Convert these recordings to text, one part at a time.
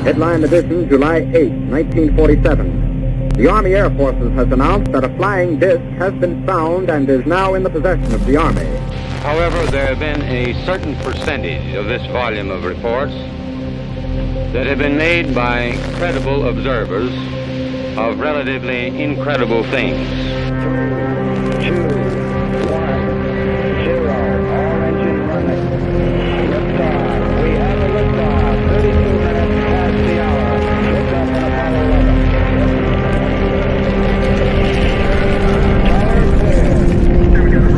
Headline edition, July 8, 1947. The Army Air Forces has announced that a flying disc has been found and is now in the possession of the Army. However, there have been a certain percentage of this volume of reports that have been made by credible observers of relatively incredible things. 3, 2, 1, 0. All engine running. Liftoff. We have a liftoff. 32 minutes past the hour. Liftoff on Apollo 11. Tower clear.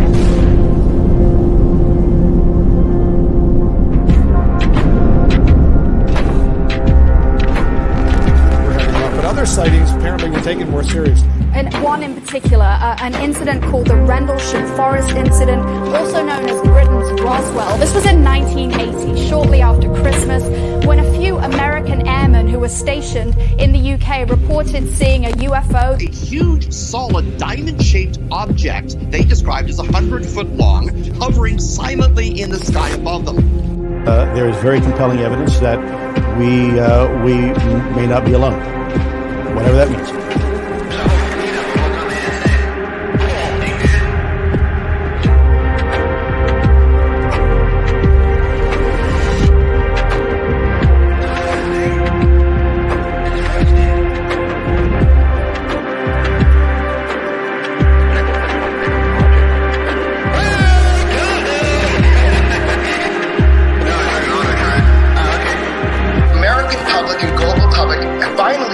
But other sightings apparently were taken more seriously. And one in particular, an incident called the Rendlesham Forest Incident, also known as Britain's Roswell. This was in 1980, shortly after Christmas, when a few American airmen who were stationed in the UK reported seeing a UFO. A huge, solid, diamond-shaped object they described as 100 foot long, hovering silently in the sky above them. There is very compelling evidence that we may not be alone, whatever that means.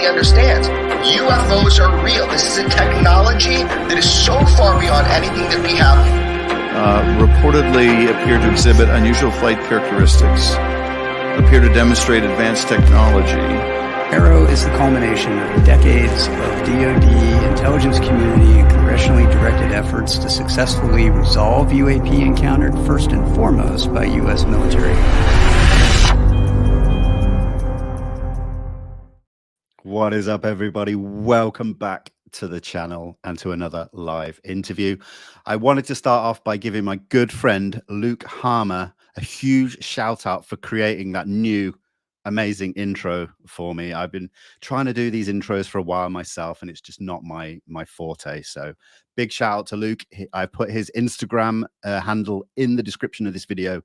Understands UFOs are real. This is a technology that is so far beyond anything that we have. Reportedly appear to exhibit unusual flight characteristics, appear to demonstrate advanced technology. ARROW is the culmination of decades of DoD, intelligence community, and congressionally directed efforts to successfully resolve UAP encountered first and foremost by U.S. military. What is up, everybody? Welcome back to the channel and to another live interview. I wanted to start off by giving my good friend Luke Harmer a huge shout out for creating that new amazing intro for me. I've been trying to do these intros for a while myself, and it's just not my forte. So big shout out to Luke. I put his Instagram handle in the description of this video.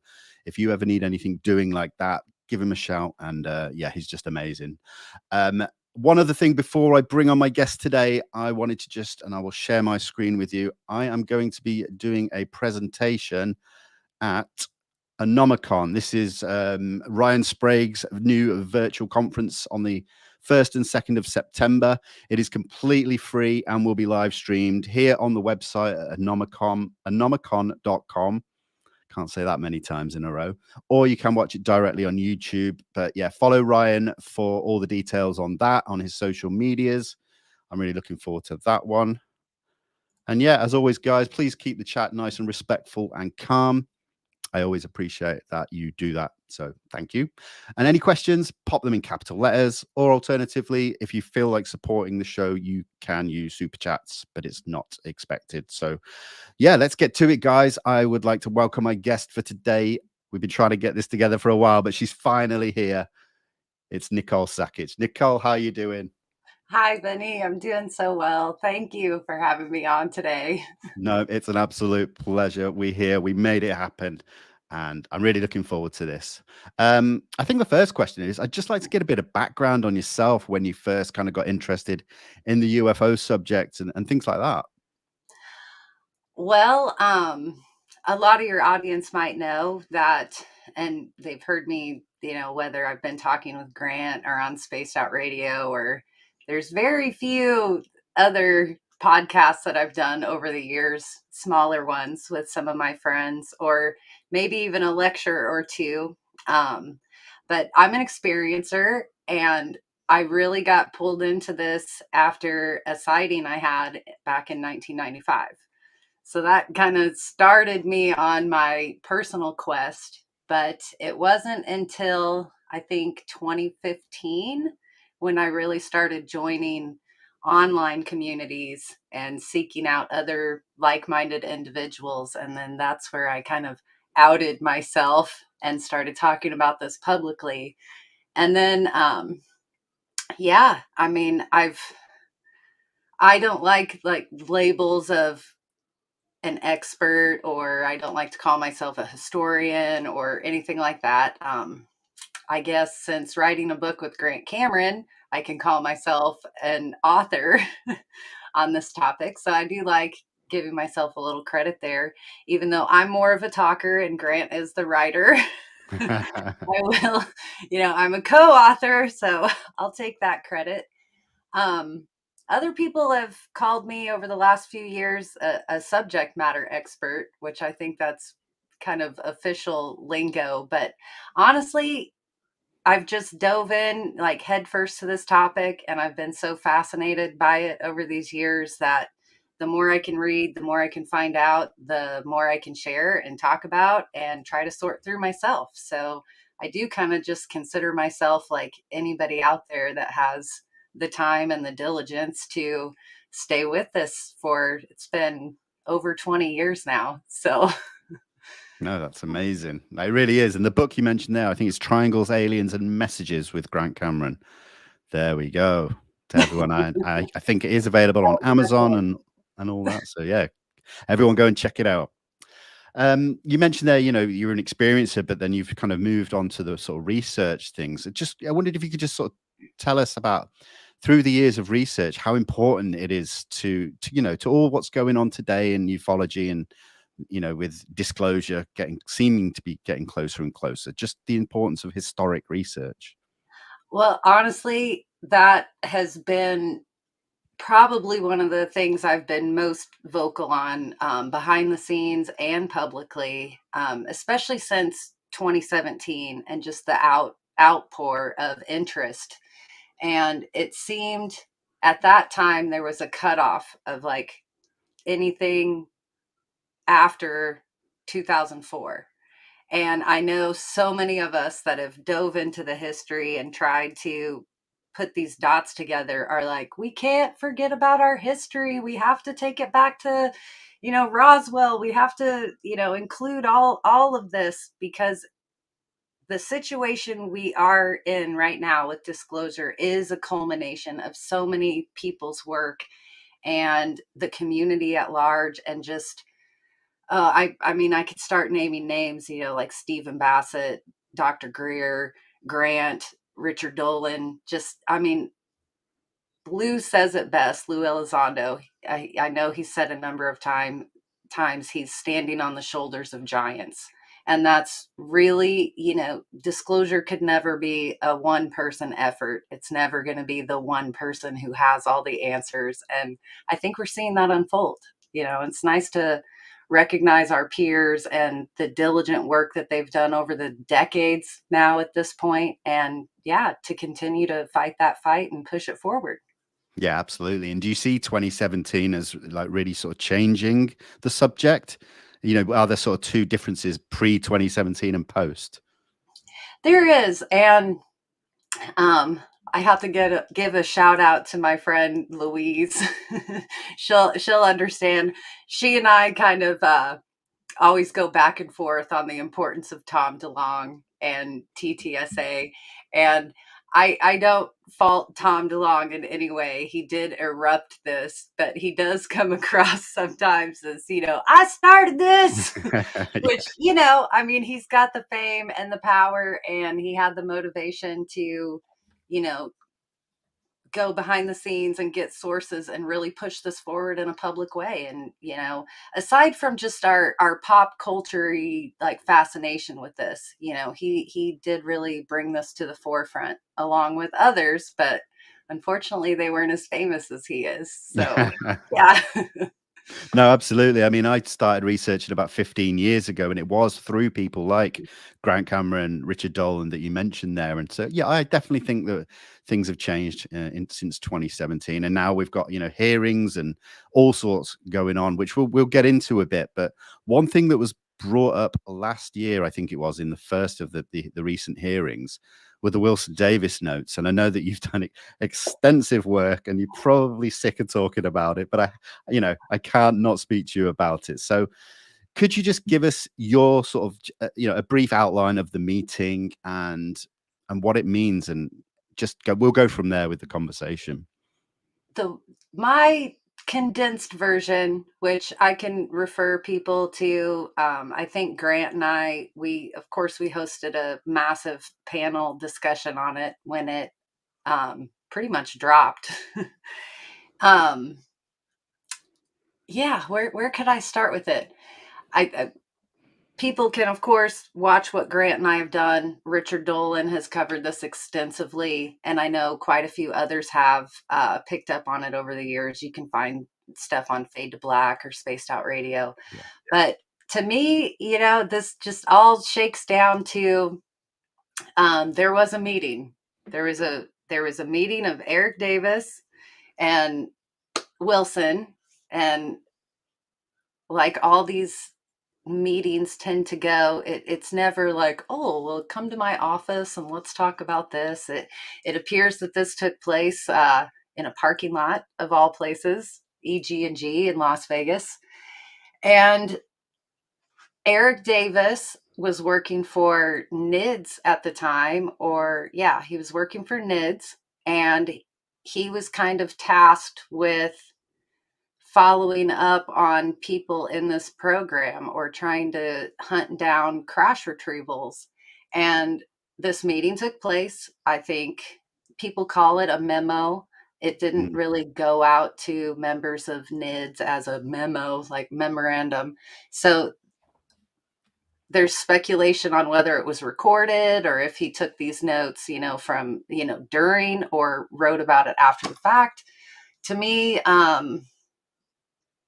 If you ever need anything doing like that, give him a shout. And yeah, he's just amazing. One other thing before I bring on my guest today, I wanted to just, and I will share my screen with you. I am going to be doing a presentation at Anomalous. This is Ryan Sprague's new virtual conference on the 1st and 2nd of September. It is completely free and will be live streamed here on the website at anomacon.com. Can't say that many times in a row. Or you can watch it directly on YouTube. But yeah, follow Ryan for all the details on that, on his social medias. I'm really looking forward to that one. And yeah, as always, guys, please keep the chat nice and respectful and calm. I always appreciate that you do that. So thank you. And any questions, pop them in capital letters, or alternatively, if you feel like supporting the show, you can use super chats, but it's not expected. So yeah, let's get to it, guys. I would like to welcome my guest for today. We've been trying to get this together for a while, but she's finally here. It's Nicole Sackett. Nicole, how are you doing? Hi, Vinnie. I'm doing so well. Thank you for having me on today. No, it's an absolute pleasure. We're here. We made it happen. And I'm really looking forward to this. I think the first question is, I'd just like to get a bit of background on yourself when you first kind of got interested in the UFO subject and things like that. Well, a lot of your audience might know that, and they've heard me, whether I've been talking with Grant or on Spaced Out Radio, or there's very few other podcasts that I've done over the years, smaller ones with some of my friends, or maybe even a lecture or two. But I'm an experiencer, and I really got pulled into this after a sighting I had back in 1995. So that kind of started me on my personal quest, but it wasn't until I think 2015 when I really started joining online communities and seeking out other like-minded individuals. And then that's where I kind of outed myself and started talking about this publicly. And then Yeah, I mean, I don't like labels of an expert, or I don't like to call myself a historian or anything like that. I guess since writing a book with Grant Cameron, I can call myself an author on this topic. So I do like giving myself a little credit there, even though I'm more of a talker and Grant is the writer. I will, I'm a co-author, so I'll take that credit. Um, Other people have called me over the last few years a subject matter expert, which I think that's kind of official lingo. But honestly, I've just dove in like headfirst to this topic, and I've been so fascinated by it over these years that the more I can read, the more I can find out, the more I can share and talk about and try to sort through myself. So I do kind of just consider myself like anybody out there that has the time and the diligence to stay with this for, it's been over 20 years now. So No, that's amazing. It really is. And the book you mentioned there, I think it's Triangles, Aliens, and Messages with Grant Cameron. There we go. To everyone, I think it is available on Amazon and all that. So yeah, everyone go and check it out. You mentioned there, you're an experiencer, but then you've kind of moved on to the sort of research things. I wondered if you could just sort of tell us about, through the years of research, how important it is to all what's going on today in ufology and, with disclosure seeming to be getting closer and closer, just the importance of historic research. well, honestly, that has been probably one of the things I've been most vocal on, behind the scenes and publicly, especially since 2017 and just the outpour of interest. And it seemed at that time there was a cutoff of like anything after 2004. And I know so many of us that have dove into the history and tried to put these dots together are like, we can't forget about our history. We have to take it back to, Roswell. We have to, include all of this, because the situation we are in right now with disclosure is a culmination of so many people's work and the community at large, and just I mean, I could start naming names, like Stephen Bassett, Dr. Greer, Grant, Richard Dolan. Just, I mean, Lou says it best, Lou Elizondo. I know he said a number of times he's standing on the shoulders of giants. And that's really, disclosure could never be a one person effort. It's never going to be the one person who has all the answers. And I think we're seeing that unfold. It's nice to recognize our peers and the diligent work that they've done over the decades now at this point. And yeah, to continue to fight that fight and push it forward. Yeah, absolutely. And do you see 2017 as like really sort of changing the subject? Are there sort of two differences pre 2017 and post? There is. And I have to give a shout out to my friend Louise. she'll understand. She and I kind of always go back and forth on the importance of Tom DeLonge and TTSA. And I don't fault Tom DeLonge in any way. He did erupt this, but he does come across sometimes as, I started this, which, I mean, he's got the fame and the power, and he had the motivation to, go behind the scenes and get sources and really push this forward in a public way. And, aside from just our pop culture like fascination with this, he did really bring this to the forefront along with others, but unfortunately they weren't as famous as he is. So yeah. No, absolutely. I mean, I started researching about 15 years ago, and it was through people like Grant Cameron, Richard Dolan that you mentioned there. And so, yeah, I definitely think that things have changed since 2017. And now we've got, hearings and all sorts going on, which we'll get into a bit. But one thing that was brought up last year, I think it was in the first of the recent hearings, were the Wilson Davis notes. And I know that you've done extensive work and you're probably sick of talking about it, but I can't not speak to you about it. So could you just give us your sort of, a brief outline of the meeting and what it means, and just go. We'll go from there with the conversation. My condensed version, which I can refer people to, I think Grant and I, we hosted a massive panel discussion on it when it pretty much dropped. Yeah, where could I start with it? People can, of course, watch what Grant and I have done. Richard Dolan has covered this extensively, and I know quite a few others have picked up on it over the years. You can find stuff on Fade to Black or Spaced Out Radio. Yeah. But to me, this just all shakes down to there was a meeting. There was a meeting of Eric Davis and Wilson, and like all these meetings tend to go, it's never like, oh, well, come to my office and let's talk about this. It appears that this took place in a parking lot of all places, EG&G in Las Vegas. And Eric Davis was working for NIDS at the time, he was working for NIDS, and he was kind of tasked with following up on people in this program or trying to hunt down crash retrievals. And this meeting took place. I think people call it a memo. It didn't really go out to members of NIDS as a memo, like memorandum. So there's speculation on whether it was recorded or if he took these notes, from, during or wrote about it after the fact. To me,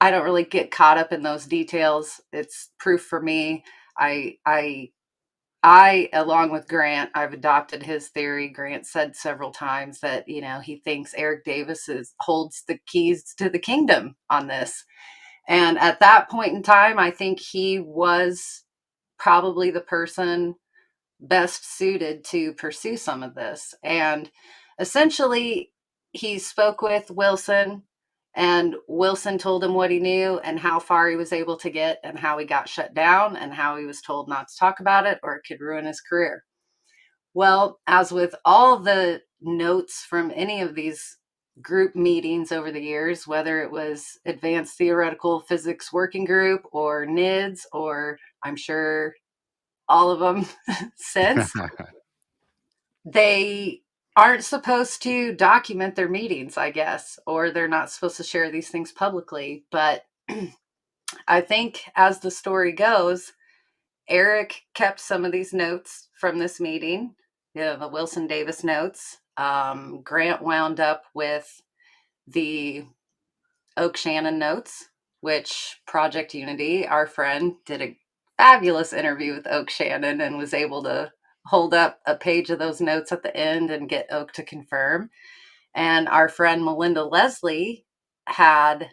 I don't really get caught up in those details. It's proof for me. I, along with Grant, I've adopted his theory. Grant said several times that, he thinks Eric Davis holds the keys to the kingdom on this. And at that point in time, I think he was probably the person best suited to pursue some of this. And essentially, he spoke with Wilson, and Wilson told him what he knew and how far he was able to get and how he got shut down and how he was told not to talk about it or it could ruin his career. Well, as with all the notes from any of these group meetings over the years, whether it was Advanced Theoretical Physics Working Group or NIDS, or I'm sure all of them since, they aren't supposed to document their meetings, I guess, or they're not supposed to share these things publicly. But I think as the story goes, Eric kept some of these notes from this meeting, the Wilson Davis notes. Grant wound up with the Oak Shannon notes, which Project Unity, our friend, did a fabulous interview with Oak Shannon and was able to hold up a page of those notes at the end and get Oak to confirm. And our friend Melinda Leslie had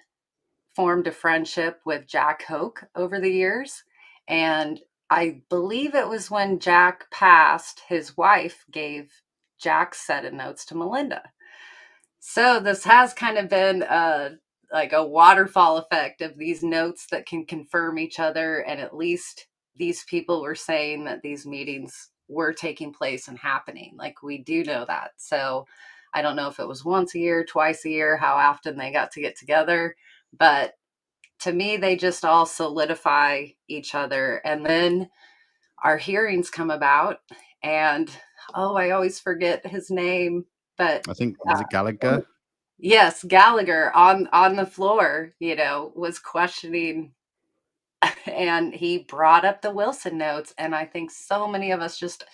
formed a friendship with Jack Hoke over the years. And I believe it was when Jack passed, his wife gave Jack's set of notes to Melinda. So this has kind of been like a waterfall effect of these notes that can confirm each other. And at least these people were saying that these meetings were taking place and happening. Like, we do know that. So I don't know if it was once a year, twice a year, how often they got to get together. But to me, they just all solidify each other. And then our hearings come about, and I always forget his name, but I think, was it Gallagher? Yes, Gallagher on the floor, was questioning, and he brought up the Wilson notes. And I think so many of us just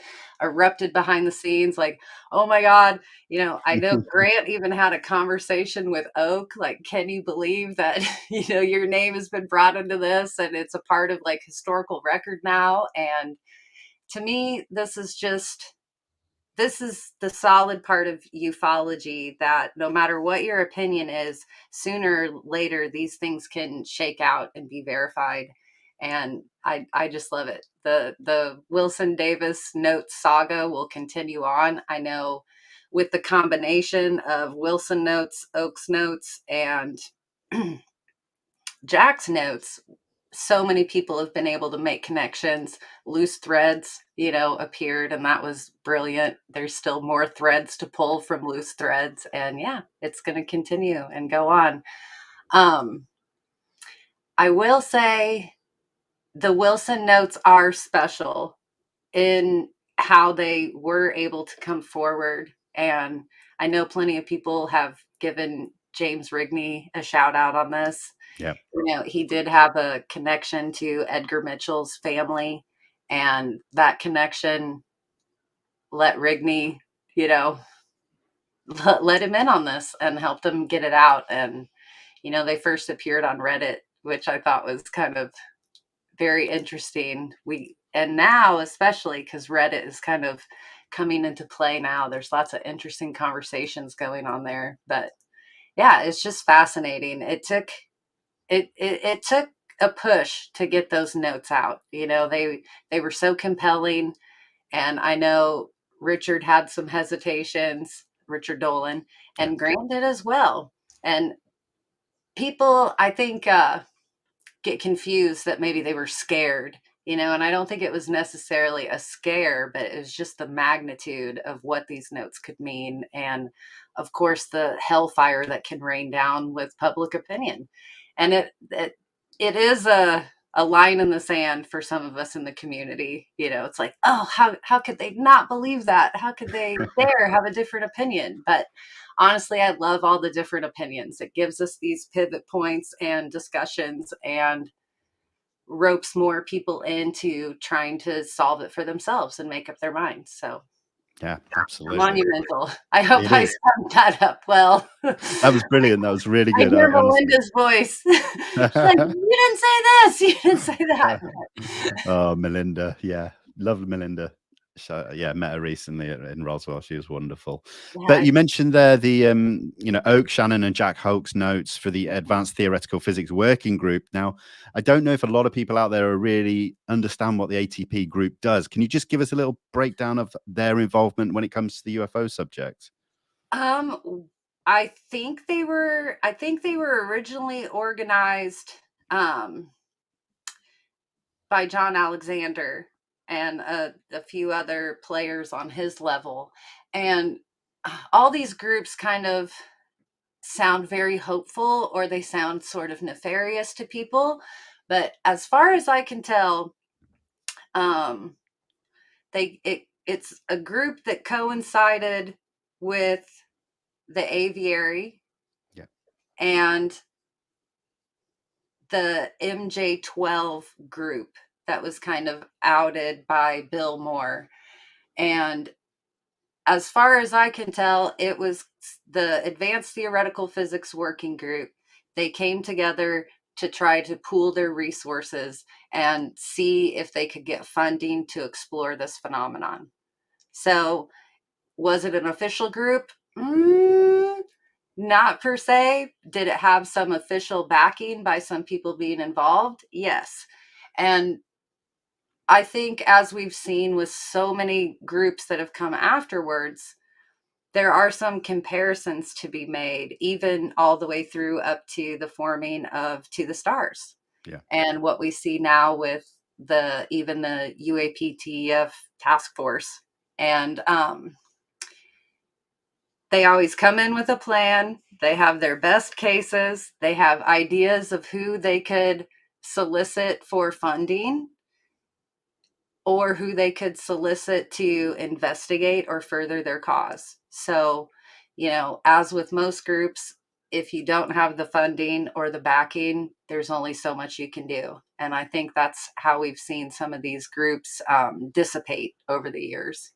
erupted behind the scenes like, oh my God, I know Grant even had a conversation with Oak, like, can you believe that, your name has been brought into this and it's a part of like historical record now. And to me, this is the solid part of ufology that no matter what your opinion is, sooner or later, these things can shake out and be verified. And I just love it. The Wilson Davis notes saga will continue on. I know with the combination of Wilson notes, Oak's notes, and Jack's notes, so many people have been able to make connections. Loose threads, appeared, and that was brilliant. There's still more threads to pull from loose threads, and yeah, it's going to continue and go on. I will say the Wilson notes are special in how they were able to come forward. And I know plenty of people have given James Rigney a shout out on this. Yeah. He did have a connection to Edgar Mitchell's family, and that connection let Rigney, let him in on this and helped him get it out. And, they first appeared on Reddit, which I thought was kind of very interesting. And now, especially because Reddit is kind of coming into play now, there's lots of interesting conversations going on there. But yeah, it's just fascinating. It took a push to get those notes out. They were so compelling, and I know Richard had some hesitations, Richard Dolan, and Grant did as well. And people, I think, get confused that maybe they were scared, and I don't think it was necessarily a scare, but it was just the magnitude of what these notes could mean. And of course, the hellfire that can rain down with public opinion. And it is a line in the sand for some of us in the community. It's like, oh, how could they not believe that? How could they dare have a different opinion? But honestly, I love all the different opinions. It gives us these pivot points and discussions and ropes more people into trying to solve it for themselves and make up their minds. So yeah, absolutely. Monumental. I hope I summed that up well. That was brilliant. That was really good. I hear Melinda's voice. She's like, you didn't say this. You didn't say that. Oh, Melinda. Yeah. Loved Melinda. So, yeah, met her recently in Roswell. She was wonderful. Yeah. But you mentioned there the, Oak, Shannon, and Jack Hoke's notes for the Advanced Theoretical Physics Working Group. Now, I don't know if a lot of people out there really understand what the ATP group does. Can you just give us a little breakdown of their involvement when it comes to the UFO subject? I think they were originally organized by John Alexander and a few other players on his level. And all these groups kind of sound very hopeful, or they sound sort of nefarious to people. But as far as I can tell, it's a group that coincided with the aviary, and the MJ12 group that was kind of outed by Bill Moore. And as far as I can tell, it was the Advanced Theoretical Physics Working Group. They came together to try to pool their resources and see if they could get funding to explore this phenomenon. So was it an official group? Not per se. Did it have some official backing by some people being involved? Yes. And I think, as we've seen with so many groups that have come afterwards, there are some comparisons to be made, even all the way through up to the forming of To the Stars. Yeah. And what we see now with even the UAPTF task force. And they always come in with a plan. They have their best cases. They have ideas of who they could solicit for funding, or who they could solicit to investigate or further their cause. So, as with most groups, if you don't have the funding or the backing, there's only so much you can do. And I think that's how we've seen some of these groups dissipate over the years.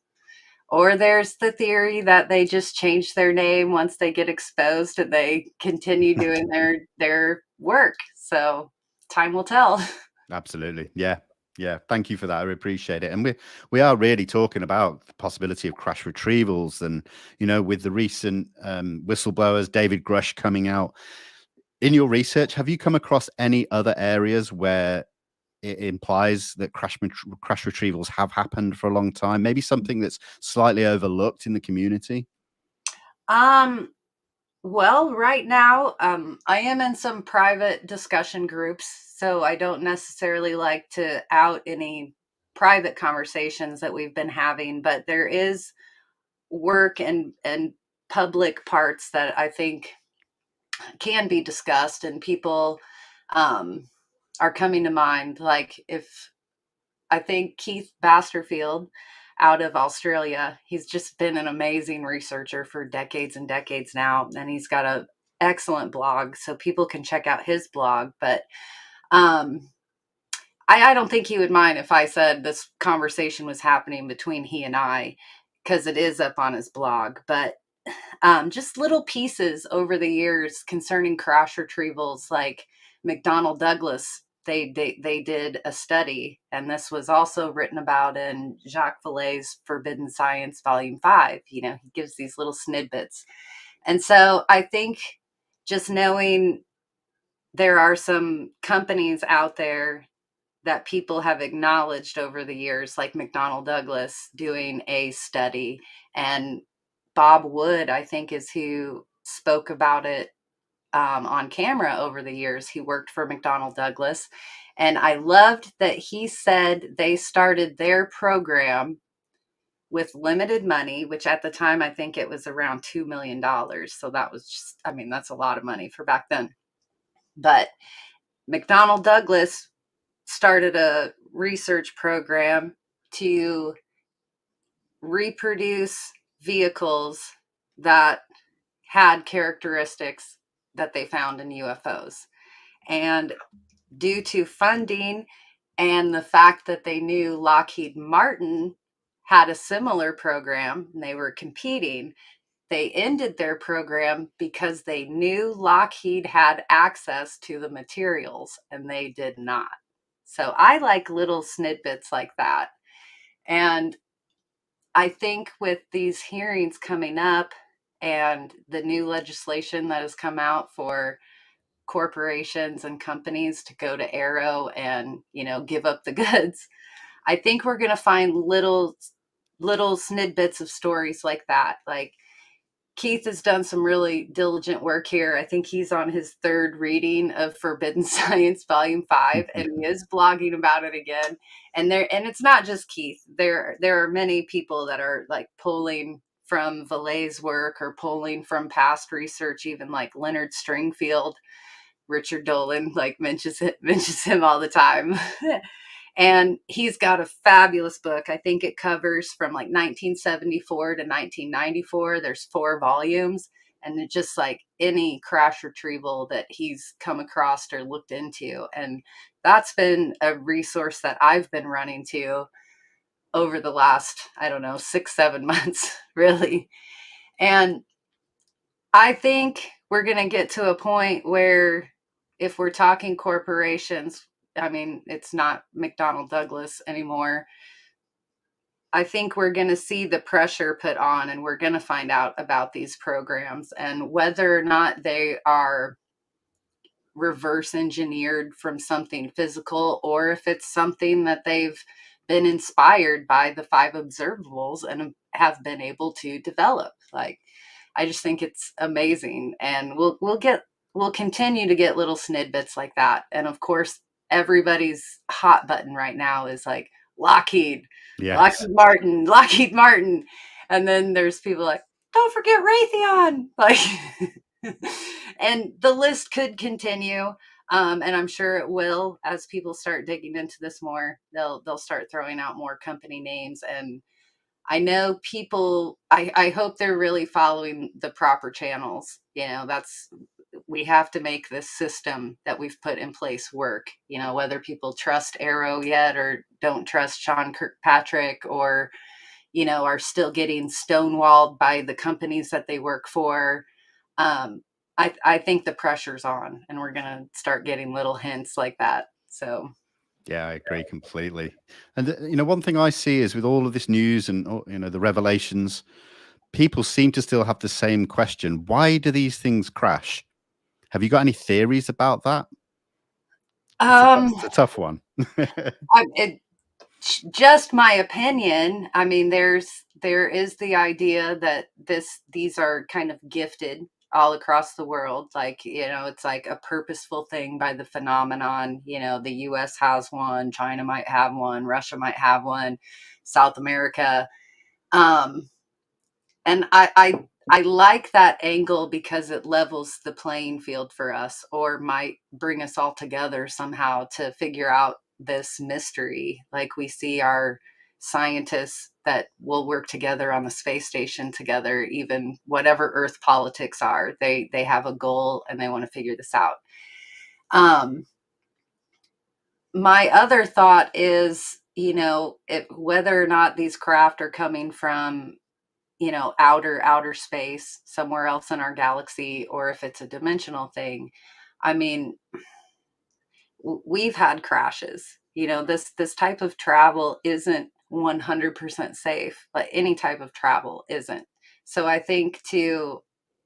Or there's the theory that they just change their name once they get exposed and they continue doing their work. So time will tell. Absolutely. Yeah. Yeah, thank you for that. I appreciate it. And we are really talking about the possibility of crash retrievals, and with the recent whistleblowers, David Grush, coming out. In your research, have you come across any other areas where it implies that crash retrievals have happened for a long time? Maybe something that's slightly overlooked in the community? Well, right now, I am in some private discussion groups, so I don't necessarily like to out any private conversations that we've been having, but there is work and public parts that I think can be discussed, and people are coming to mind. Like, if I think Keith Basterfield out of Australia, he's just been an amazing researcher for decades and decades now, and he's got a excellent blog, so people can check out his blog. But I don't think he would mind if I said this conversation was happening between he and I, because it is up on his blog. But just little pieces over the years concerning crash retrievals, like McDonnell Douglas. They did a study, and this was also written about in Jacques Vallée's Forbidden Science, Volume 5. You know, he gives these little snippets. And so I think just knowing there are some companies out there that people have acknowledged over the years, like McDonnell Douglas doing a study, and Bob Wood, I think, is who spoke about it on camera over the years. He worked for McDonnell Douglas. And I loved that he said they started their program with limited money, which at the time, I think it was around $2 million. So that was just, I mean, that's a lot of money for back then. But McDonnell Douglas started a research program to reproduce vehicles that had characteristics that they found in UFOs. And due to funding and the fact that they knew Lockheed Martin had a similar program and they were competing, they ended their program because they knew Lockheed had access to the materials and they did not. So I like little snippets like that. And I think with these hearings coming up and the new legislation that has come out for corporations and companies to go to Arrow and, you know, give up the goods, I think we're going to find little snippets of stories like that. Like, Keith has done some really diligent work here. I think he's on his third reading of Forbidden Science Volume 5, and he is blogging about it again. And it's not just Keith. There are many people that are like pulling from Vallée's work or pulling from past research, even like Leonard Stringfield. Richard Dolan like mentions him all the time. And he's got a fabulous book. I think it covers from like 1974 to 1994. There's 4 volumes, and it's just like any crash retrieval that he's come across or looked into. And that's been a resource that I've been running to over the last, I don't know, 6-7 months, really. And I think we're going to get to a point where, if we're talking corporations, I mean, it's not McDonnell Douglas anymore. I think we're going to see the pressure put on, and we're going to find out about these programs and whether or not they are reverse engineered from something physical, or if it's something that they've been inspired by the 5 observables and have been able to develop. Like, I just think it's amazing, and we'll continue to get little snippets like that. And of course, everybody's hot button right now is like Lockheed, Yes. Lockheed Martin, and then there's people like, don't forget Raytheon, like, and the list could continue. And I'm sure it will as people start digging into this more. They'll start throwing out more company names, and I know people, I hope they're really following the proper channels. You know, we have to make this system that we've put in place work. You know, whether people trust Arrow yet or don't trust Sean Kirkpatrick, or, you know, are still getting stonewalled by the companies that they work for. I think the pressure's on, and we're going to start getting little hints like that. So. Yeah, I agree completely. And you know, one thing I see is with all of this news and you know, the revelations, people seem to still have the same question: why do these things crash? Have you got any theories about that? It's a tough one. Just my opinion. I mean, there is the idea that these are kind of gifted all across the world. Like, it's like a purposeful thing by the phenomenon. The US has one, China might have one, Russia might have one, South America. And I like that angle because it levels the playing field for us, or might bring us all together somehow to figure out this mystery. Like, we see our scientists that will work together on the space station together, even whatever Earth politics are, they have a goal and they want to figure this out. My other thought is, whether or not these craft are coming from outer space, somewhere else in our galaxy, or if it's a dimensional thing. I mean, we've had crashes. This type of travel isn't 100% safe, but any type of travel isn't. So I think to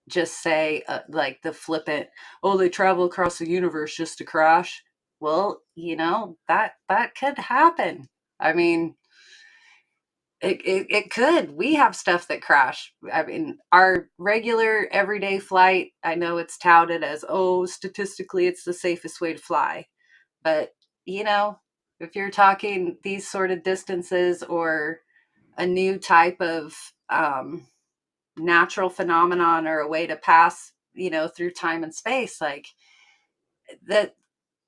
just say like the flippant, oh, they travel across the universe just to crash. Well, that could happen. I mean, it could. We have stuff that crash. I mean, our regular everyday flight, I know it's touted as, oh, statistically, it's the safest way to fly. But, if you're talking these sort of distances, or a new type of natural phenomenon, or a way to pass, through time and space, like that,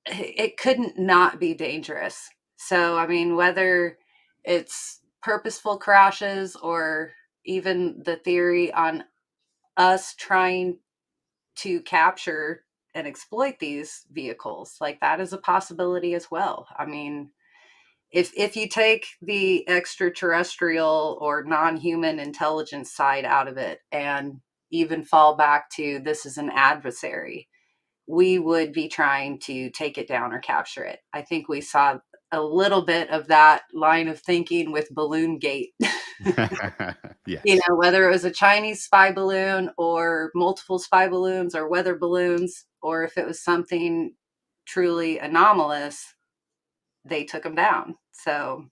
it couldn't not be dangerous. So, I mean, whether it's purposeful crashes, or even the theory on us trying to capture and exploit these vehicles, like, that is a possibility as well. I mean, if you take the extraterrestrial or non-human intelligence side out of it, and even fall back to this is an adversary, we would be trying to take it down or capture it. I think we saw a little bit of that line of thinking with Balloon Gate. Yes. Whether it was a Chinese spy balloon, or multiple spy balloons, or weather balloons, or if it was something truly anomalous, they took them down. So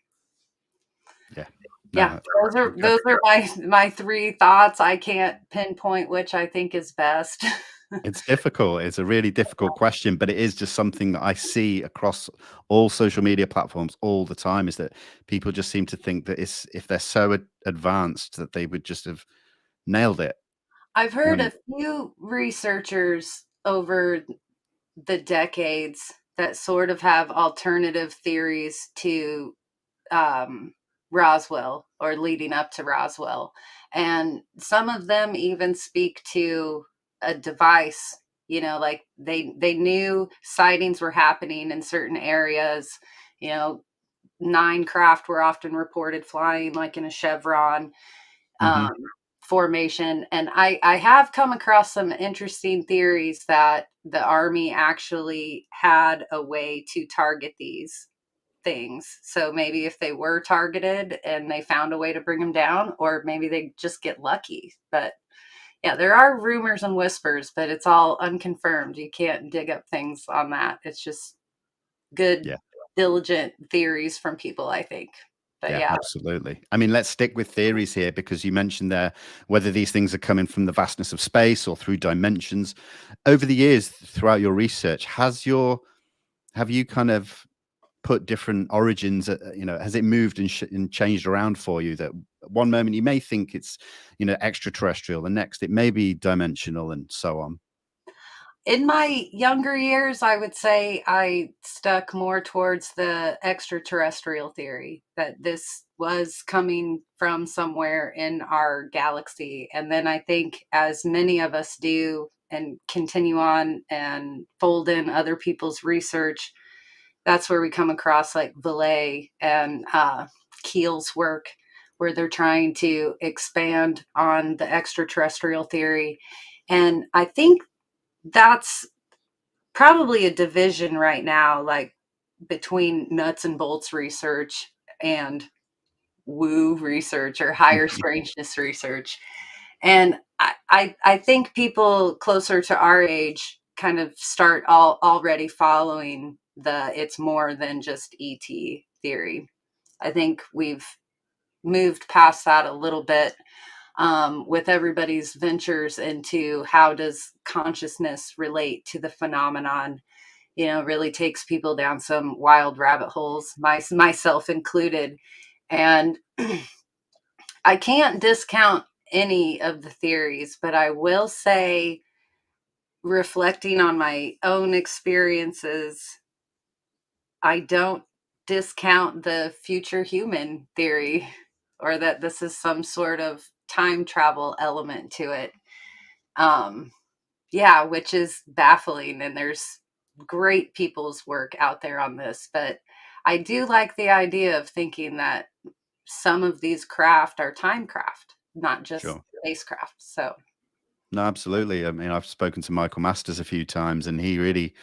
Yeah. those are my three thoughts. I can't pinpoint which I think is best. It's difficult. It's a really difficult question, but it is just something that I see across all social media platforms all the time, is that people just seem to think that if they're so advanced, that they would just have nailed it. I've heard a few researchers over the decades that sort of have alternative theories to Roswell, or leading up to Roswell. And some of them even speak to a device, like they knew sightings were happening in certain areas. 9 craft were often reported flying like in a chevron formation. And I have come across some interesting theories that the Army actually had a way to target these things. So maybe if they were targeted and they found a way to bring them down, or maybe they just get lucky. But yeah, there are rumors and whispers, but it's all unconfirmed. You can't dig up things on that. It's just good, diligent theories from people, I think. But yeah, absolutely. I mean, let's stick with theories here, because you mentioned there whether these things are coming from the vastness of space or through dimensions. Over the years, throughout your research, have you kind of put different origins, has it moved and changed around for you, that one moment you may think it's, extraterrestrial, the next it may be dimensional, and so on? In my younger years, I would say I stuck more towards the extraterrestrial theory, that this was coming from somewhere in our galaxy. And then I think, as many of us do and continue on and fold in other people's research, that's where we come across like Vallée and Keel's work, where they're trying to expand on the extraterrestrial theory. And I think that's probably a division right now, like between nuts and bolts research and woo research, or higher strangeness research. And I think people closer to our age kind of start already following it's more than just ET theory. I think we've moved past that a little bit. with everybody's ventures into how does consciousness relate to the phenomenon, really takes people down some wild rabbit holes, myself included. And I can't discount any of the theories, but I will say, reflecting on my own experiences, I don't discount the future human theory, or that this is some sort of time travel element to it. Yeah, which is baffling. And there's great people's work out there on this. But I do like the idea of thinking that some of these craft are time craft, not just Sure. spacecraft. So. No, absolutely. I mean, I've spoken to Michael Masters a few times, and he really,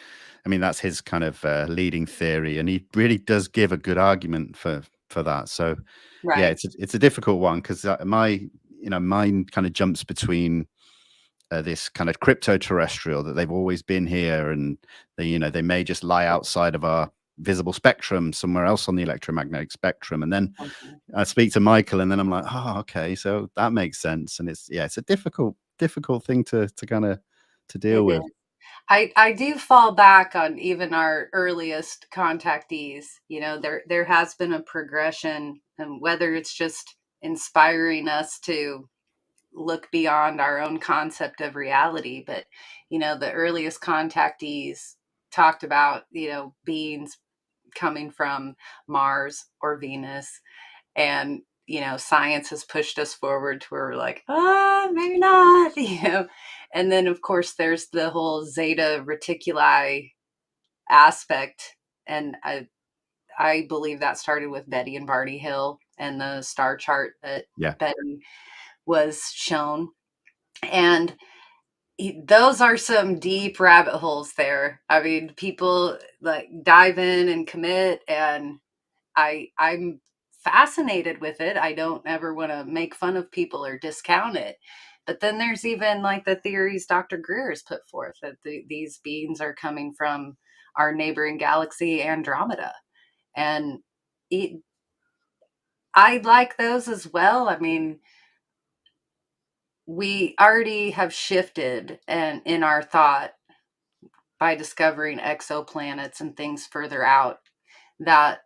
I mean, that's his kind of leading theory, and he really does give a good argument for that. So, yeah, Right. it's a difficult one because mine kind of jumps between this kind of crypto terrestrial that they've always been here, and they may just lie outside of our visible spectrum somewhere else on the electromagnetic spectrum. And then I speak to Michael, and then I'm like, oh, okay, so that makes sense. And it's a difficult thing to kind of to deal It with. is. I do fall back on even our earliest contactees. There has been a progression, and whether it's just inspiring us to look beyond our own concept of reality. But, the earliest contactees talked about, beings coming from Mars or Venus. And, science has pushed us forward to where we're like, maybe not, And then, of course, there's the whole Zeta Reticuli aspect. And I believe that started with Betty and Barney Hill and the star chart that Betty was shown. And those are some deep rabbit holes there. I mean, people like dive in and commit, and I'm fascinated with it. I don't ever want to make fun of people or discount it. But then there's even like the theories Dr. Greer has put forth that these beings are coming from our neighboring galaxy, Andromeda. And I like those as well. I mean, we already have shifted and in our thought by discovering exoplanets and things further out that,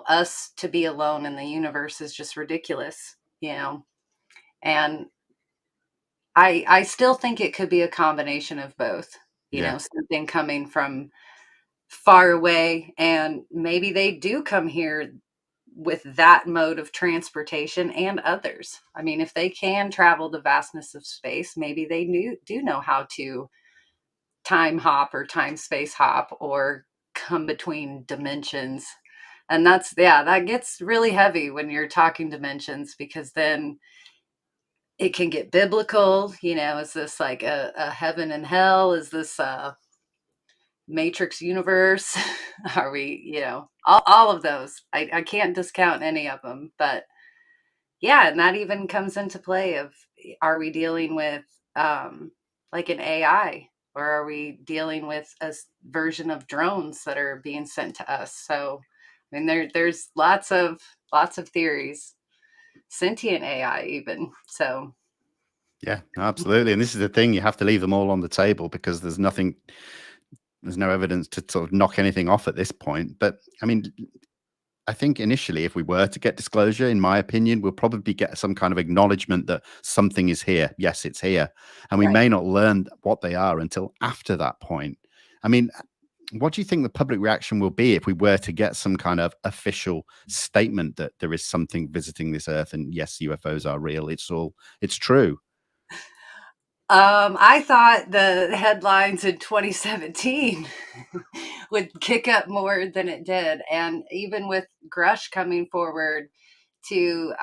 us to be alone in the universe is just ridiculous, and I still think it could be a combination of both, something coming from far away, and maybe they do come here with that mode of transportation and others. I mean, if they can travel the vastness of space, maybe they do know how to time hop or time space hop or come between dimensions. And that gets really heavy when you're talking dimensions, because then it can get biblical. Is this like a heaven and hell? Is this a Matrix universe? Are we, all of those? I can't discount any of them, but yeah, and that even comes into play of, are we dealing with like an AI, or are we dealing with a version of drones that are being sent to us? So, I mean, there's lots of theories, sentient AI even. So, Yeah, absolutely. And this is the thing, you have to leave them all on the table because there's no evidence to sort of knock anything off at this point. But I mean, I think initially, if we were to get disclosure, in my opinion, we'll probably get some kind of acknowledgement that something is here. Yes, it's here. And we may not learn what they are until after that point. I mean, what do you think the public reaction will be if we were to get some kind of official statement that there is something visiting this Earth and yes, UFOs are real. It's true. I thought the headlines in 2017 would kick up more than it did. And even with Grush coming forward to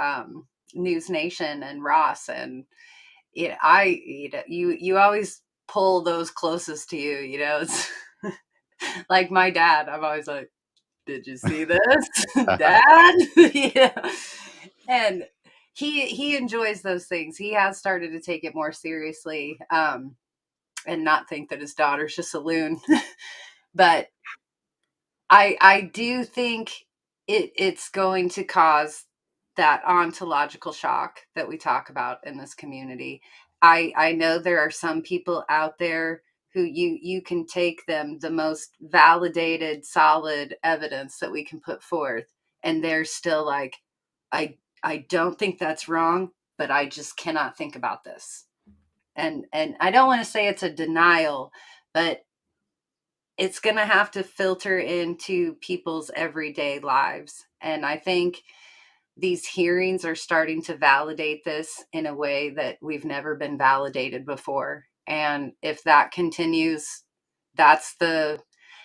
News Nation and Ross, and you always pull those closest to you, it's like my dad. I'm always like, did you see this, Dad? Yeah. And he enjoys those things. He has started to take it more seriously, and not think that his daughter's just a loon. But I do think it's going to cause that ontological shock that we talk about in this community. I know there are some people out there who you can take them the most validated, solid evidence that we can put forth, and they're still like, I don't think that's wrong, but I just cannot think about this. And I don't want to say it's a denial, but it's going to have to filter into people's everyday lives. And I think these hearings are starting to validate this in a way that we've never been validated before. And if that continues, that's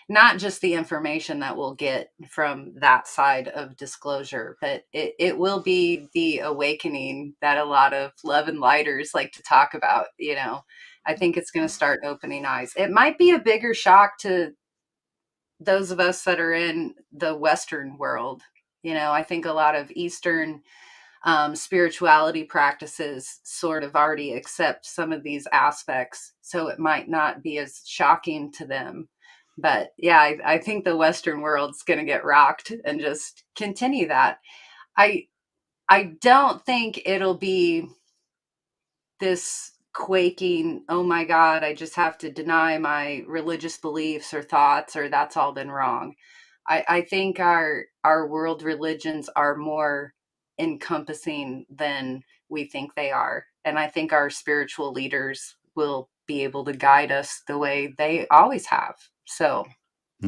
not just the information that we'll get from that side of disclosure, but it will be the awakening that a lot of love and lighters like to talk about. I think it's going to start opening eyes. It might be a bigger shock to those of us that are in the Western world. I think a lot of Eastern spirituality practices sort of already accept some of these aspects, so it might not be as shocking to them. But yeah, I think the Western world's going to get rocked and just continue that. I don't think it'll be this quaking, oh my God, I just have to deny my religious beliefs or thoughts, or that's all been wrong. I think our world religions are more encompassing than we think they are. And I think our spiritual leaders will be able to guide us the way they always have. So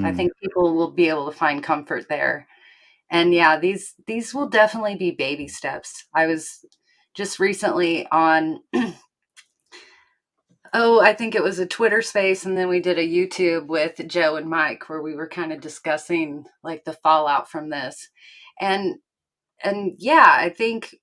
I think people will be able to find comfort there. And yeah, these will definitely be baby steps. I was just recently on I think it was a Twitter space, and then we did a YouTube with Joe and Mike where we were kind of discussing like the fallout from this. And yeah, I think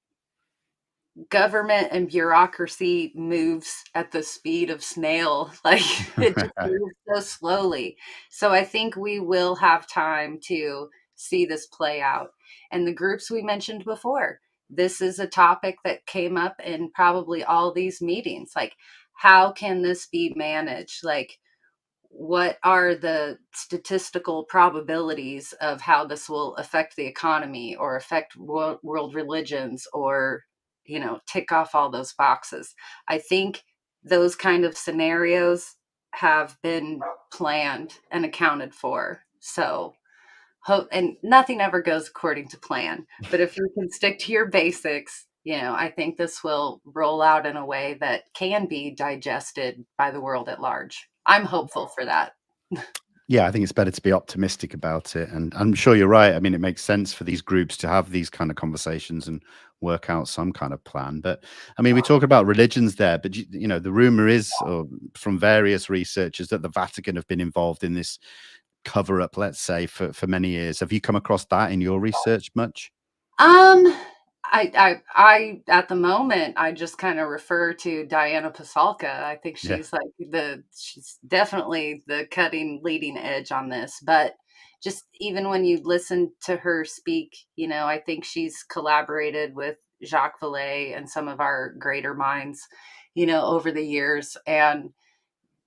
government and bureaucracy moves at the speed of snail. Like it just moves so slowly. So I think we will have time to see this play out. And the groups we mentioned before, this is a topic that came up in probably all these meetings. Like, how can this be managed? Like, what are the statistical probabilities of how this will affect the economy or affect world religions, or, tick off all those boxes? I think those kind of scenarios have been planned and accounted for. So and nothing ever goes according to plan, but if you can stick to your basics, I think this will roll out in a way that can be digested by the world at large. I'm hopeful for that. Yeah, I think it's better to be optimistic about it. And I'm sure you're right. I mean, it makes sense for these groups to have these kind of conversations and work out some kind of plan. But I mean, we talk about religions there, but the rumor is from various researchers that the Vatican have been involved in this cover up, let's say, for many years. Have you come across that in your research much? I at the moment, I just kind of refer to Diana Pasulka. I think she's she's definitely the leading edge on this. But just even when you listen to her speak, I think she's collaborated with Jacques Vallée and some of our greater minds, over the years. And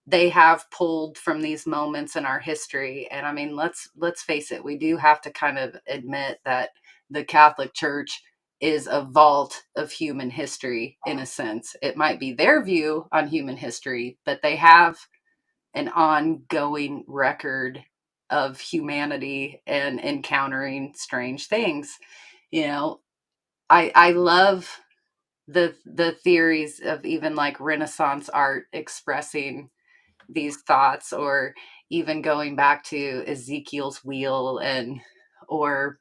they have pulled from these moments in our history. And I mean, let's face it, we do have to kind of admit that the Catholic Church is a vault of human history in a sense. It might be their view on human history, but they have an ongoing record of humanity and encountering strange things. I love the theories of even like Renaissance art expressing these thoughts, or even going back to Ezekiel's wheel, or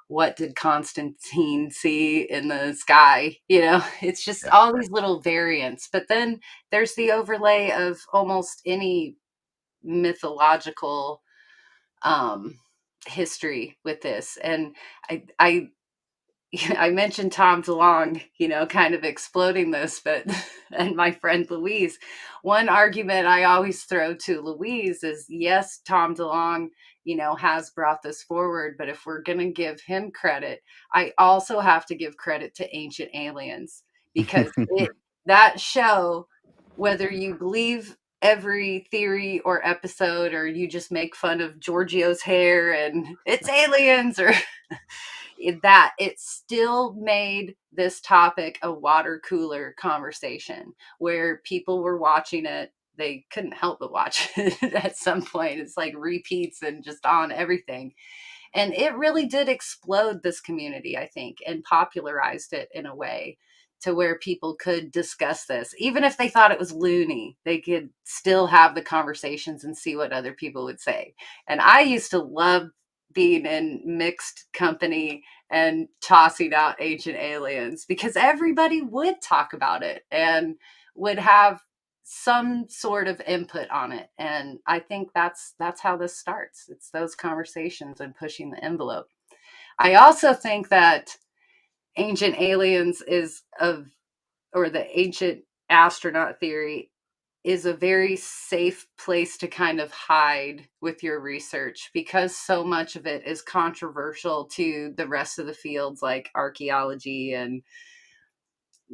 what did Constantine see in the sky? It's just all these little variants. But then there's the overlay of almost any mythological history with this. And I mentioned Tom DeLonge, kind of exploding this, but, and my friend Louise, one argument I always throw to Louise is, yes, Tom DeLonge, has brought this forward, but if we're going to give him credit, I also have to give credit to Ancient Aliens, because that show, whether you believe every theory or episode, or you just make fun of Giorgio's hair and it's aliens, or that it still made this topic a water cooler conversation where people were watching it. They couldn't help but watch it at some point. It's like repeats and just on everything. And it really did explode this community, I think, and popularized it in a way to where people could discuss this. Even if they thought it was loony, they could still have the conversations and see what other people would say. And I used to love being in mixed company and tossing out ancient aliens because everybody would talk about it and would have some sort of input on it. And I think that's how this starts. It's those conversations and pushing the envelope. I also think that ancient aliens or the ancient astronaut theory is a very safe place to kind of hide with your research because so much of it is controversial to the rest of the fields like archaeology and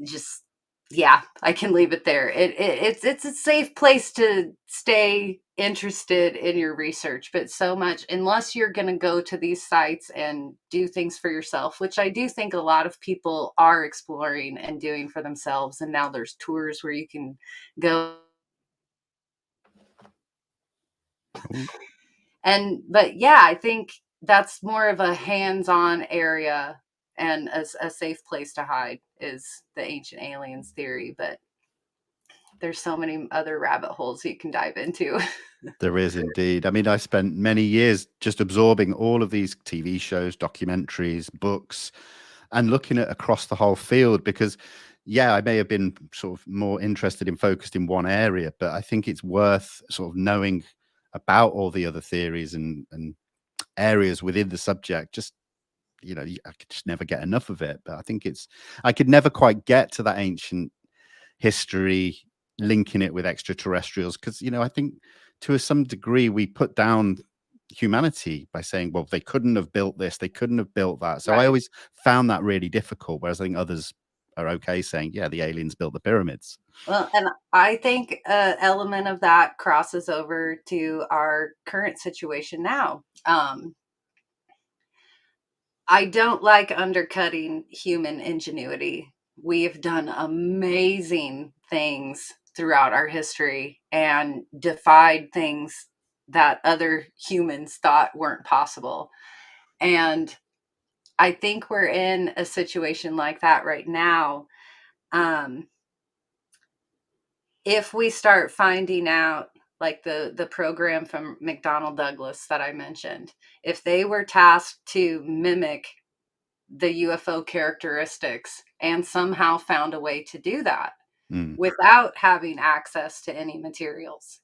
just, yeah, I can leave it there. It's a safe place to stay interested in your research, but so much, unless you're going to go to these sites and do things for yourself, which I do think a lot of people are exploring and doing for themselves. And now there's tours where you can go. But yeah, I think that's more of a hands-on area and a safe place to hide is the ancient aliens theory. But there's so many other rabbit holes you can dive into. There is indeed. I mean, I spent many years just absorbing all of these TV shows, documentaries, books, and looking at across the whole field because, yeah, I may have been sort of more interested and focused in one area, but I think it's worth sort of knowing about all the other theories and areas within the subject. Just, you know, I could just never get enough of it. But I think I could never quite get to that ancient history, linking it with extraterrestrials, because, you know, I think to some degree we put down humanity by saying, well, they couldn't have built this, they couldn't have built that. So Right. I always found that really difficult, whereas I think others are okay saying, yeah, the aliens built the pyramids. Well, and I think an element of that crosses over to our current situation now. I don't like undercutting human ingenuity. We have done amazing things throughout our history and defied things that other humans thought weren't possible. And I think we're in a situation like that right now. If we start finding out, like the program from McDonnell Douglas that I mentioned, if they were tasked to mimic the UFO characteristics and somehow found a way to do that without having access to any materials,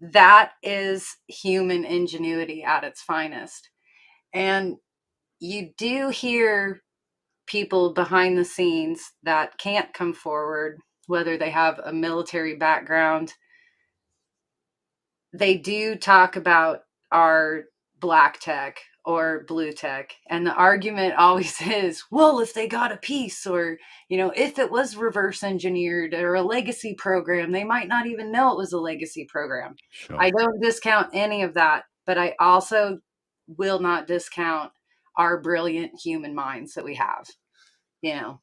that is human ingenuity at its finest. And you do hear people behind the scenes that can't come forward, whether they have a military background. They do talk about our black tech or blue tech, and the argument always is, well, if they got a piece, or, you know, if it was reverse engineered or a legacy program, they might not even know it was a legacy program. Sure. I don't discount any of that, but I also will not discount our brilliant human minds that we have. You know,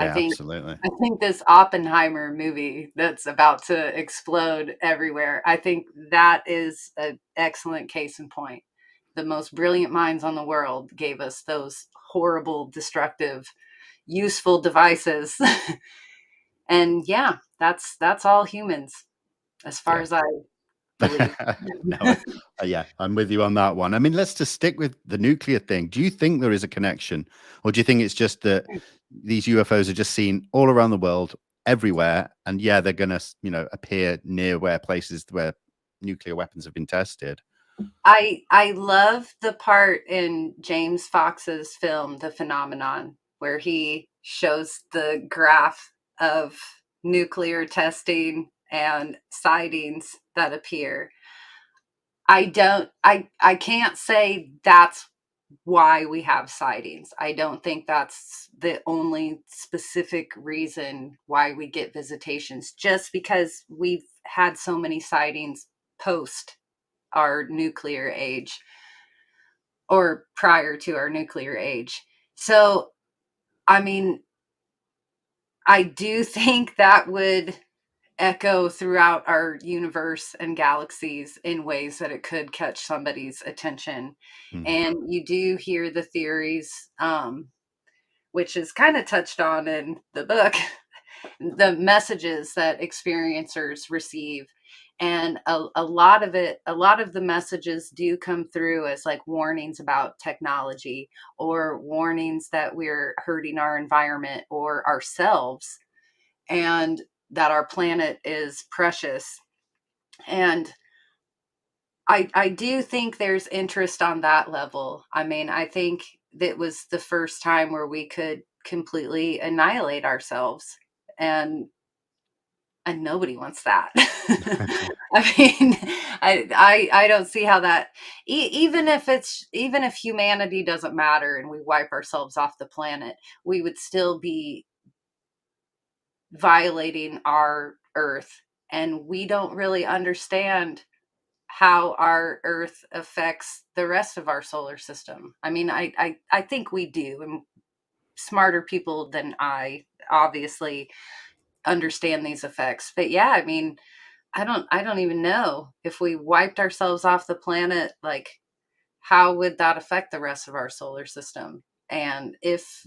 Yeah, absolutely. I think this Oppenheimer movie that's about to explode everywhere, I think that is an excellent case in point. The most brilliant minds on the world gave us those horrible, destructive, useful devices. And yeah, that's all humans, as far as I believe. No, yeah, I'm with you on that one. I mean, let's just stick with the nuclear thing. Do you think there is a connection, or do you think it's just that these UFOs are just seen all around the world, everywhere, and yeah, they're going to, you know, appear near places where nuclear weapons have been tested? I love the part in James Fox's film, The Phenomenon, where he shows the graph of nuclear testing and sightings that appear. I can't say that's why we have sightings. I don't think that's the only specific reason why we get visitations, just because we've had so many sightings post our nuclear age or prior to our nuclear age. So, I mean, I do think that would echo throughout our universe and galaxies in ways that it could catch somebody's attention. And you do hear the theories, which is kind of touched on in the book, the messages that experiencers receive. And a lot of the messages do come through as like warnings about technology, or warnings that we're hurting our environment or ourselves, and that our planet is precious. And I do think there's interest on that level. I mean, I think that was the first time where we could completely annihilate ourselves, and nobody wants that. I mean, I don't see how that, even if humanity doesn't matter and we wipe ourselves off the planet, we would still be violating our Earth, and we don't really understand how our Earth affects the rest of our solar system. I mean, I think we do, and smarter people than I obviously understand these effects. But yeah, I mean, I don't even know, if we wiped ourselves off the planet, like, how would that affect the rest of our solar system? And if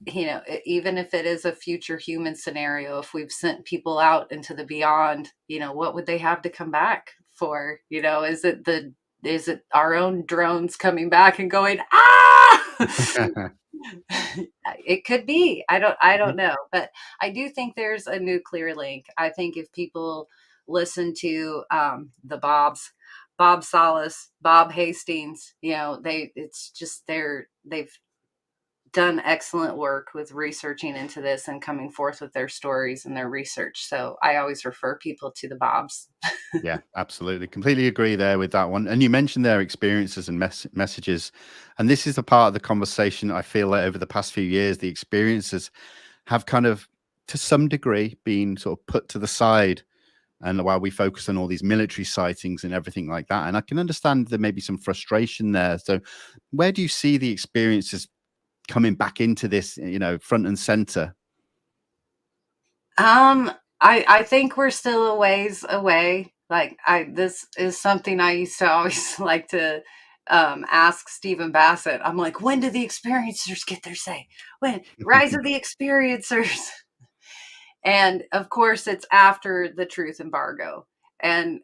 even if it is a future human scenario, if we've sent people out into the beyond, what would they have to come back for? Is it our own drones coming back and going, It could be. I don't know, but I do think there's a nuclear link. I think if people listen to the Bob Salas, Bob Hastings, they've done excellent work with researching into this and coming forth with their stories and their research. So I always refer people to the Bobs. Yeah, absolutely. Completely agree there with that one. And you mentioned their experiences and messages. And this is a part of the conversation I feel like over the past few years, the experiences have kind of, to some degree, been sort of put to the side. And while we focus on all these military sightings and everything like that, and I can understand there may be some frustration there. So where do you see the experiences coming back into this, front and center? I think we're still a ways away. Like, this is something I used to always like to ask Stephen Bassett. I'm like, when do the experiencers get their say? When? Rise of the experiencers. And of course, it's after the truth embargo. And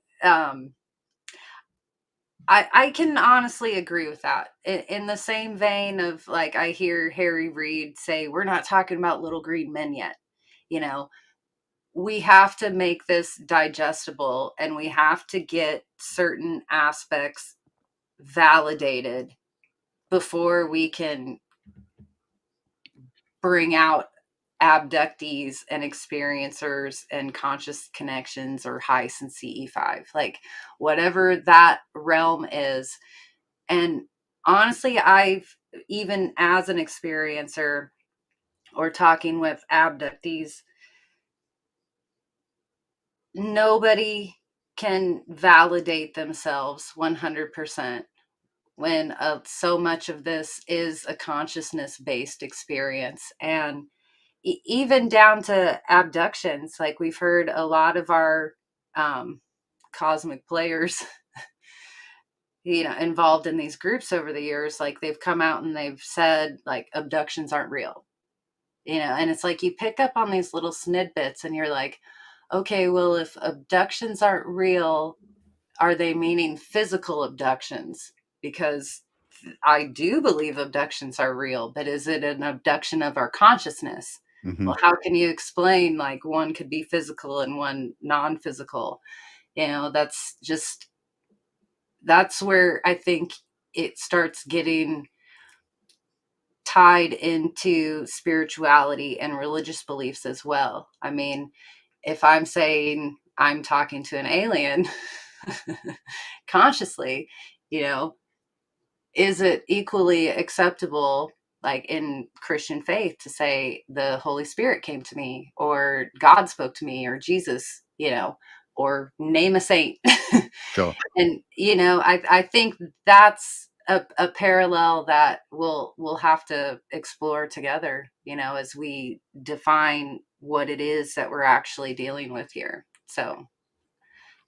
I can honestly agree with that. In the same vein of, like, I hear Harry Reid say, we're not talking about little green men yet. We have to make this digestible, and we have to get certain aspects validated before we can bring out abductees and experiencers and conscious connections or heists and CE5, like whatever that realm is. And honestly, I've, even as an experiencer or talking with abductees, nobody can validate themselves 100% when so much of this is a consciousness-based experience. And even down to abductions, like, we've heard a lot of our cosmic players involved in these groups over the years, like, they've come out and they've said, like, abductions aren't real, and it's like, you pick up on these little snippets and you're like, okay, well, if abductions aren't real, are they meaning physical abductions? Because I do believe abductions are real, but is it an abduction of our consciousness? Mm-hmm. Well, how can you explain, like, one could be physical and one non-physical? That's where I think it starts getting tied into spirituality and religious beliefs as well. I mean, if I'm saying I'm talking to an alien consciously, is it equally acceptable, like in Christian faith, to say the Holy Spirit came to me, or God spoke to me, or Jesus, or name a saint? Sure. And, I think that's a parallel that we'll have to explore together, as we define what it is that we're actually dealing with here. So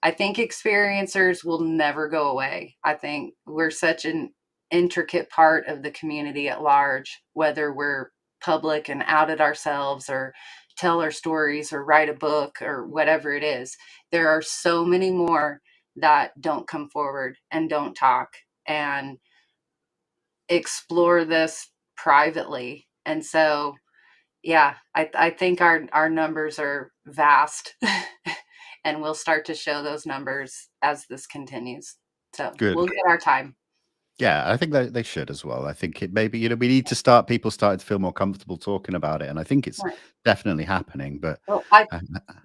I think experiencers will never go away. I think we're such an intricate part of the community at large, whether we're public and out it ourselves, or tell our stories, or write a book, or whatever it is. There are so many more that don't come forward and don't talk and explore this privately. And so, yeah, I think our numbers are vast. And we'll start to show those numbers as this continues. So Good. We'll get our time. Yeah, I think they should as well. I think it maybe, we need to start people starting to feel more comfortable talking about it. And I think it's definitely happening. But well,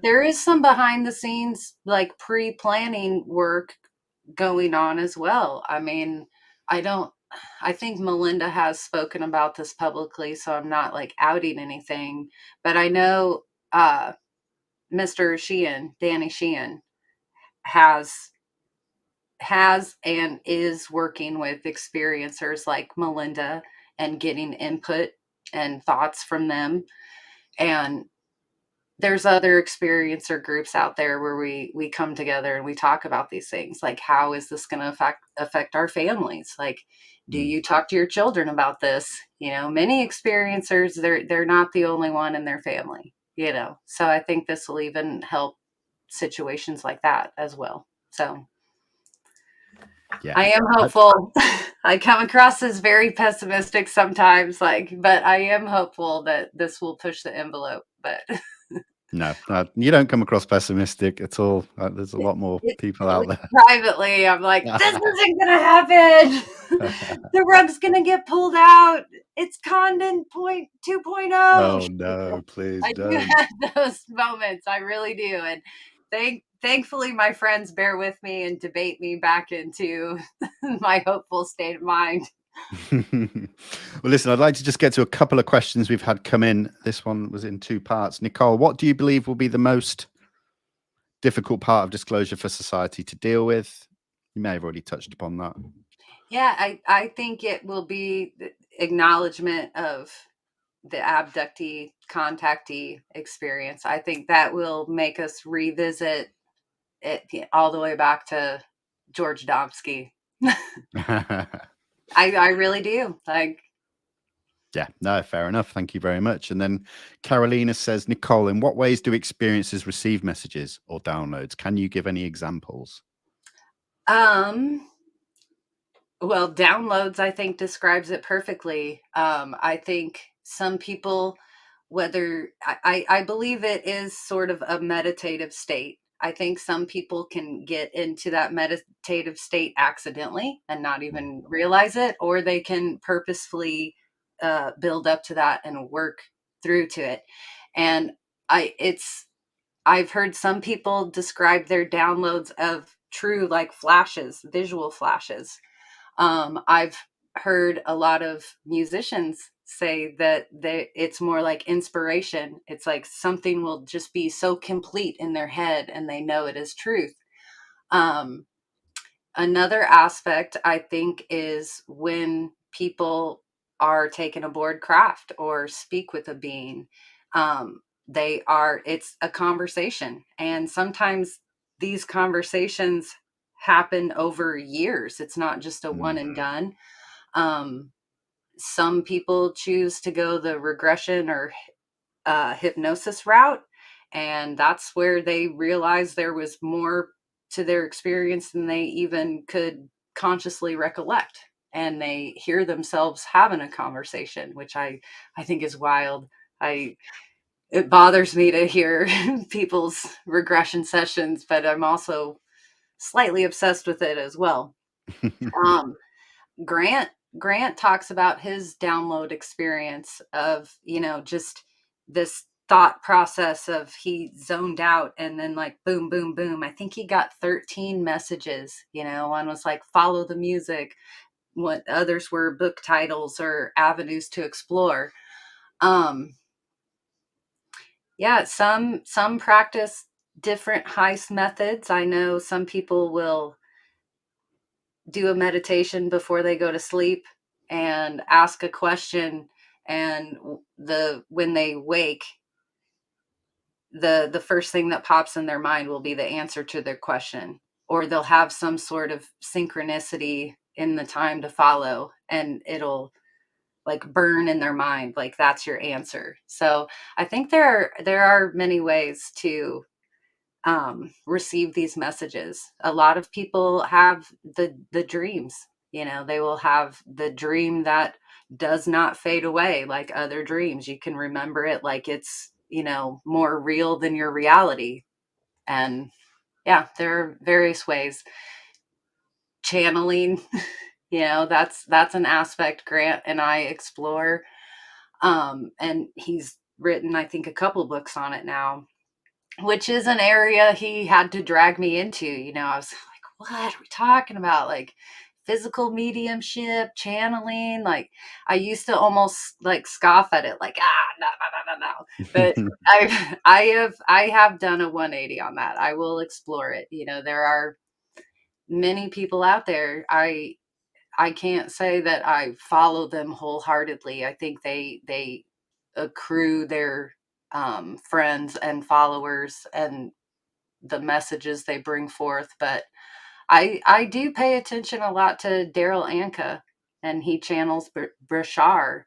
there is some behind the scenes, like pre-planning work going on as well. I mean, I think Melinda has spoken about this publicly, so I'm not like outing anything, but I know Mr. Sheehan, Danny Sheehan, has and is working with experiencers like Melinda and getting input and thoughts from them. And there's other experiencer groups out there where we come together and we talk about these things, like, how is this going to affect our families? Like, do you talk to your children about this? Many experiencers, they're not the only one in their family, so I think this will even help situations like that as well. So yeah, I am hopeful. I come across as very pessimistic sometimes, but I am hopeful that this will push the envelope. But no, you don't come across pessimistic at all. There's a lot more people out there. Privately, I'm like, this isn't gonna happen. The rug's gonna get pulled out. It's Condon 2.0. Oh no, please don't. I do have those moments. I really do. And thankfully, my friends bear with me and debate me back into my hopeful state of mind. Well, listen, I'd like to just get to a couple of questions we've had come in. This one was in 2 parts. Nicole, what do you believe will be the most difficult part of disclosure for society to deal with? You may have already touched upon that. Yeah, I think it will be the acknowledgement of the abductee contactee experience. I think that will make us revisit it all the way back to George Domsky. I really do. Yeah, no, fair enough. Thank you very much. And then Carolina says, Nicole, in what ways do experiencers receive messages or downloads? Can you give any examples? Well, downloads, I think, describes it perfectly. I think some people, I believe it is sort of a meditative state. I think some people can get into that meditative state accidentally and not even realize it, or they can purposefully build up to that and work through to it. And I've heard some people describe their downloads of true, like, flashes, visual flashes. I've heard a lot of musicians say that it's more like inspiration. It's like something will just be so complete in their head and they know it is truth. Another aspect, I think, is when people are taken aboard craft or speak with a being. It's a conversation. And sometimes these conversations happen over years. It's not just a one and done. Some people choose to go the regression or hypnosis route, and that's where they realize there was more to their experience than they even could consciously recollect, and they hear themselves having a conversation, which I think is wild. It bothers me to hear people's regression sessions, but I'm also slightly obsessed with it as well. Grant talks about his download experience of, just this thought process of he zoned out and then, like, boom, boom, boom. I think he got 13 messages, one was like, follow the music, what others were book titles or avenues to explore. Yeah, some practice different heist methods. I know some people will do a meditation before they go to sleep and ask a question, and when they wake, the first thing that pops in their mind will be the answer to their question, or they'll have some sort of synchronicity in the time to follow, and it'll like burn in their mind, like that's your answer. So I think there are many ways to receive these messages. A lot of people have the dreams. They will have the dream that does not fade away like other dreams. You can remember it like it's more real than your reality. And yeah, there are various ways. Channeling, that's an aspect Grant and I explore. And he's written, I think, a couple books on it now, which is an area he had to drag me into. I was like, what are we talking about? Like physical mediumship, channeling. Like I used to almost like scoff at it, like, no. But I have done a 180 on that. I will explore it. There are many people out there. I can't say that I follow them wholeheartedly. I think they accrue their friends and followers and the messages they bring forth. But I do pay attention a lot to Daryl Anka, and he channels Brashar.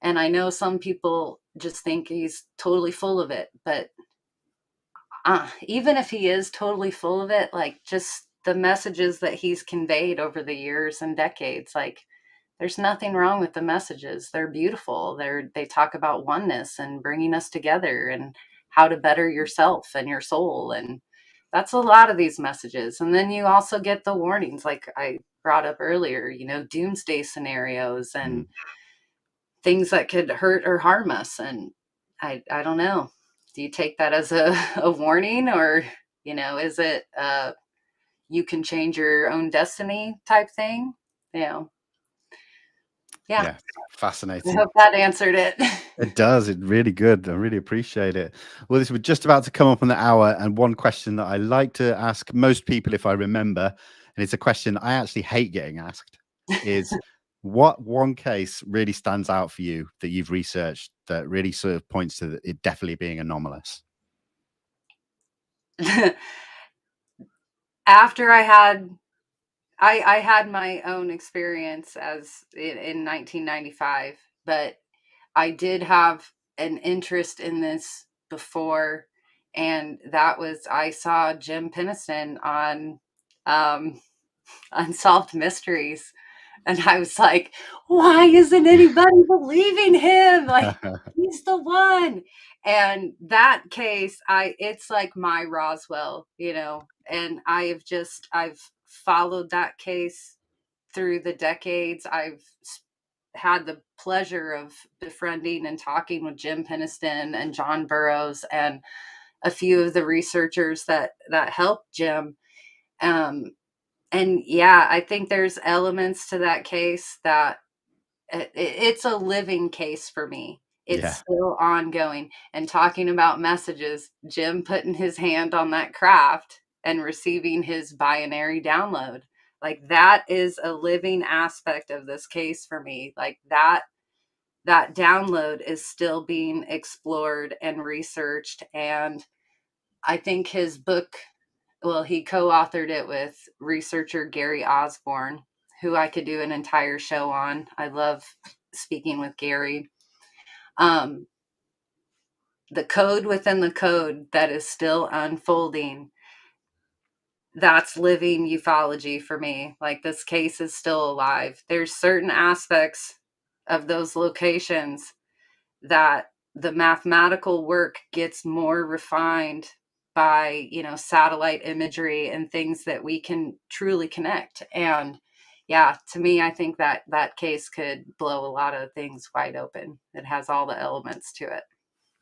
And I know some people just think he's totally full of it, but even if he is totally full of it, like just the messages that he's conveyed over the years and decades, like there's nothing wrong with the messages. They're beautiful. They talk about oneness and bringing us together and how to better yourself and your soul. And that's a lot of these messages. And then you also get the warnings, like I brought up earlier, doomsday scenarios and things that could hurt or harm us. And I don't know. Do you take that as a warning, or, is it you can change your own destiny type thing? Yeah. Fascinating. I hope that answered it. It does. It's really good. I really appreciate it. Well, we're just about to come up on the hour, and one question that I like to ask most people, if I remember, and it's a question I actually hate getting asked, is what one case really stands out for you that you've researched that really sort of points to it definitely being anomalous? After I had my own experience in 1995, but I did have an interest in this before, and that was I saw Jim Peniston on Unsolved Mysteries, and I was like, why isn't anybody believing him? Like, he's the one. And that case, it's like my Roswell, and I've followed that case through the decades. I've had the pleasure of befriending and talking with Jim Peniston and John Burroughs and a few of the researchers that helped Jim. And yeah, I think there's elements to that case that it's a living case for me. It's still ongoing. And talking about messages, Jim putting his hand on that craft and receiving his binary download, like that is a living aspect of this case for me. Like that download is still being explored and researched. And I think his book, well, he co-authored it with researcher Gary Osborne, who I could do an entire show on. I love speaking with Gary. The code within the code that is still unfolding, that's living ufology for me. Like this case is still alive. There's certain aspects of those locations that the mathematical work gets more refined by, satellite imagery and things that we can truly connect. And yeah, to me, I think that case could blow a lot of things wide open. It has all the elements to it.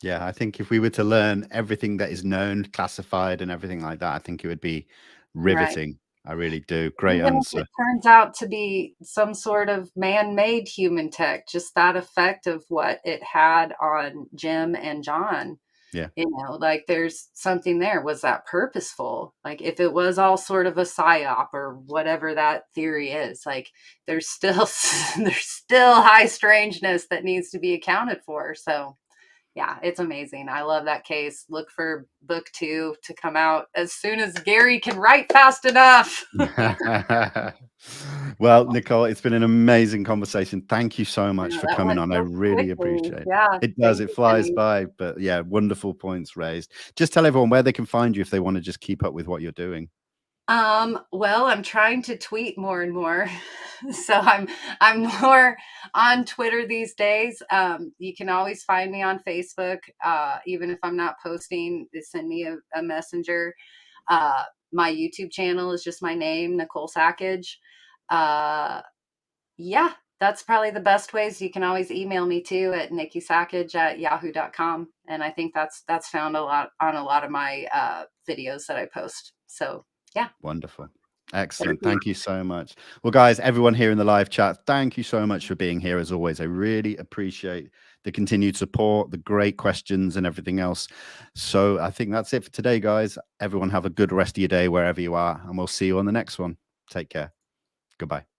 Yeah, I think if we were to learn everything that is known, classified, and everything like that, I think it would be riveting. I really do. Great Even answer. if it turns out to be some sort of man-made human tech, just that effect of what it had on Jim and John. Yeah. Like there's something there. Was that purposeful? Like if it was all sort of a psyop or whatever that theory is, like there's still high strangeness that needs to be accounted for. So yeah, it's amazing. I love that case. Look for book 2 to come out as soon as Gary can write fast enough. Well, Nicole, it's been an amazing conversation. Thank you so much for coming on. I really quickly. appreciate it. Yeah, It does. It flies Vinnie. by. But yeah, wonderful points raised. Just tell everyone where they can find you if they want to just keep up with what you're doing. Well, I'm trying to tweet more and more. So I'm more on Twitter these days. You can always find me on Facebook. Even if I'm not posting, send me a messenger. My YouTube channel is just my name, Nicole Sackett. Yeah, that's probably the best ways. You can always email me too at nikkisackage@yahoo.com. And I think that's found a lot on a lot of my videos that I post. So yeah. Wonderful. Excellent. Thank you so much. Well, guys, everyone here in the live chat, thank you so much for being here as always. I really appreciate the continued support, the great questions and everything else. So I think that's it for today, guys. Everyone have a good rest of your day wherever you are, and we'll see you on the next one. Take care. Goodbye.